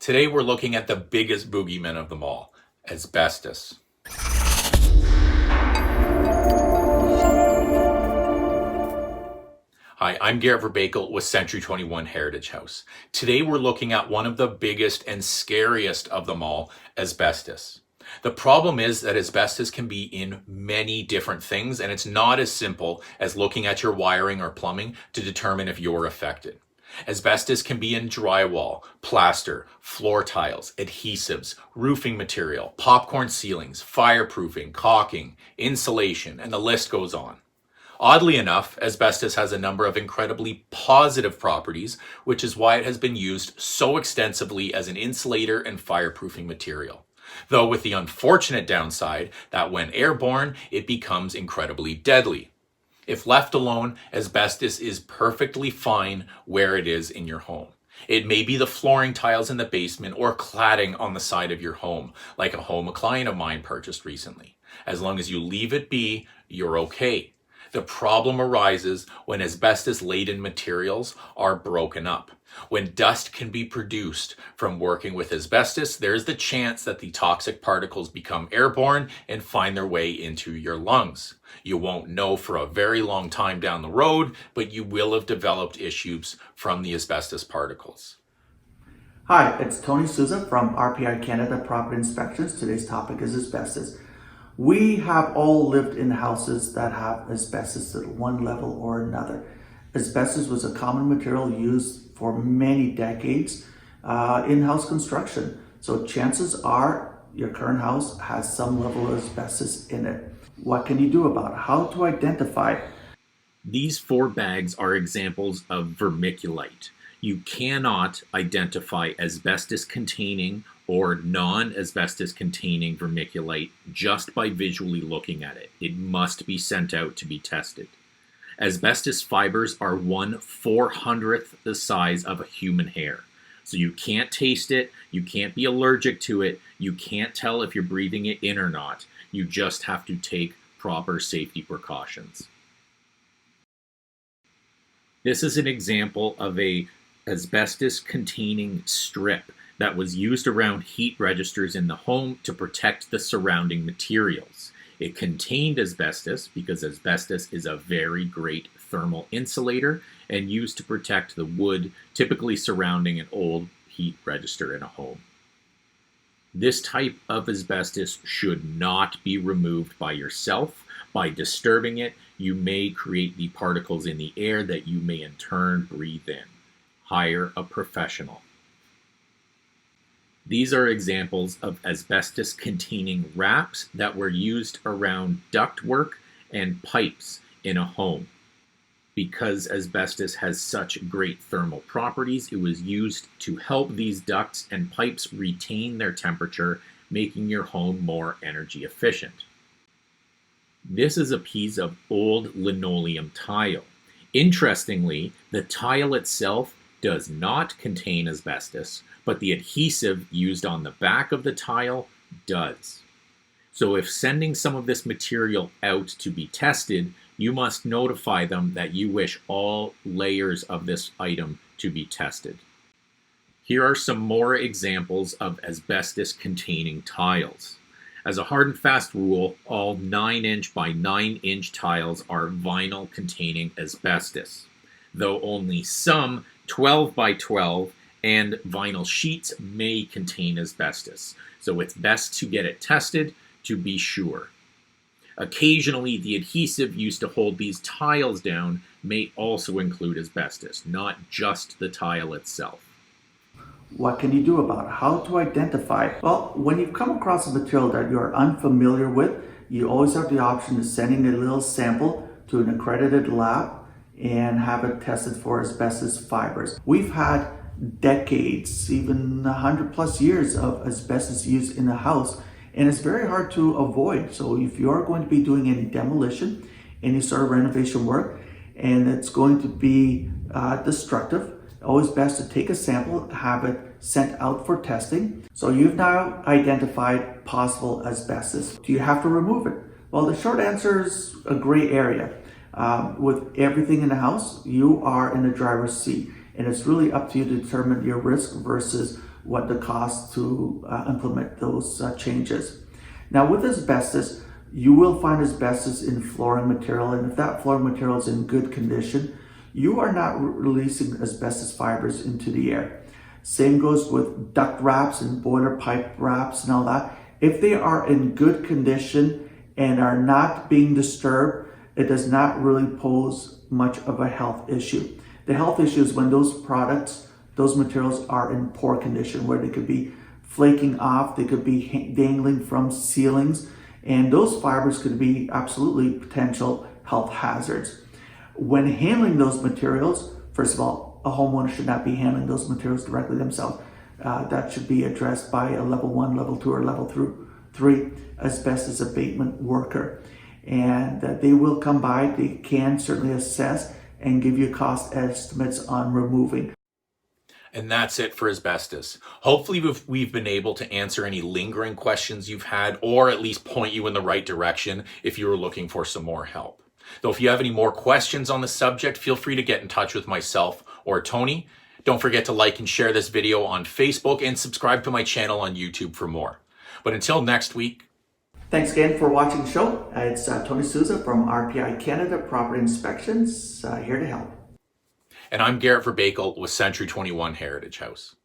Today we're looking at the biggest boogeyman of them all, asbestos. Hi, I'm Garrett Verbakel with Century 21 Heritage House. Today we're looking at one of the biggest and scariest of them all, asbestos. The problem is that asbestos can be in many different things, and it's not as simple as looking at your wiring or plumbing to determine if you're affected. Asbestos can be in drywall, plaster, floor tiles, adhesives, roofing material, popcorn ceilings, fireproofing, caulking, insulation, and the list goes on. Oddly enough, asbestos has a number of incredibly positive properties, which is why it has been used so extensively as an insulator and fireproofing material. Though with the unfortunate downside that when airborne, it becomes incredibly deadly. If left alone, asbestos is perfectly fine where it is in your home. It may be the flooring tiles in the basement or cladding on the side of your home, like a home a client of mine purchased recently. As long as you leave it be, you're okay. The problem arises when asbestos-laden materials are broken up. When dust can be produced from working with asbestos, there's the chance that the toxic particles become airborne and find their way into your lungs. You won't know for a very long time down the road, but you will have developed issues from the asbestos particles. Hi, it's Tony Sousa from RPI Canada Property Inspections. Today's topic is asbestos. We have all lived in houses that have asbestos at one level or another. Asbestos was a common material used for many decades in house construction. So chances are your current house has some level of asbestos in it. What can you do about it? How to identify it? These 4 bags are examples of vermiculite. You cannot identify asbestos containing or non-asbestos containing vermiculite just by visually looking at it. It must be sent out to be tested. Asbestos fibers are 1/400th the size of a human hair. So you can't taste it, you can't be allergic to it, you can't tell if you're breathing it in or not. You just have to take proper safety precautions. This is an example of a asbestos containing strip that was used around heat registers in the home to protect the surrounding materials. It contained asbestos because asbestos is a very great thermal insulator and used to protect the wood typically surrounding an old heat register in a home. This type of asbestos should not be removed by yourself. By disturbing it, you may create the particles in the air that you may in turn breathe in. Hire a professional. These are examples of asbestos-containing wraps that were used around ductwork and pipes in a home. Because asbestos has such great thermal properties, it was used to help these ducts and pipes retain their temperature, making your home more energy efficient. This is a piece of old linoleum tile. Interestingly, the tile itself does not contain asbestos, but the adhesive used on the back of the tile does. So if sending some of this material out to be tested, you must notify them that you wish all layers of this item to be tested. Here are some more examples of asbestos-containing tiles. As a hard and fast rule, all 9-inch by 9-inch tiles are vinyl containing asbestos, though only some 12 by 12 and vinyl sheets may contain asbestos, so it's best to get it tested to be sure. Occasionally, the adhesive used to hold these tiles down may also include asbestos, not just the tile itself. What can you do about it? How to identify it? Well, when you come across a material that you're unfamiliar with, you always have the option of sending a little sample to an accredited lab and have it tested for asbestos fibers. We've had decades, even 100+ years of asbestos use in the house, and it's very hard to avoid. So if you are going to be doing any demolition, any sort of renovation work, and it's going to be destructive, always best to take a sample, have it sent out for testing. So you've now identified possible asbestos. Do you have to remove it? Well, the short answer is a gray area. With everything in the house, you are in the driver's seat, and it's really up to you to determine your risk versus what the cost to implement those changes. Now with asbestos, you will find asbestos in flooring material, and if that flooring material is in good condition, you are not releasing asbestos fibers into the air. Same goes with duct wraps and boiler pipe wraps and all that. If they are in good condition and are not being disturbed, it does not really pose much of a health issue. The health issue is when those products, those materials are in poor condition, where they could be flaking off, they could be dangling from ceilings, and those fibers could be absolutely potential health hazards. When handling those materials, first of all, a homeowner should not be handling those materials directly themselves. That should be addressed by a level 1, level 2, or level 3 asbestos abatement worker. And they will come by, they can certainly assess and give you cost estimates on removing. And that's it for asbestos. Hopefully we've been able to answer any lingering questions you've had, or at least point you in the right direction if you were looking for some more help. Though if you have any more questions on the subject, feel free to get in touch with myself or Tony. Don't forget to like and share this video on Facebook and subscribe to my channel on YouTube for more. But until next week. Thanks again for watching the show. It's Tony Sousa from RPI Canada Property Inspections, here to help. And I'm Garrett Verbakel with Century 21 Heritage House.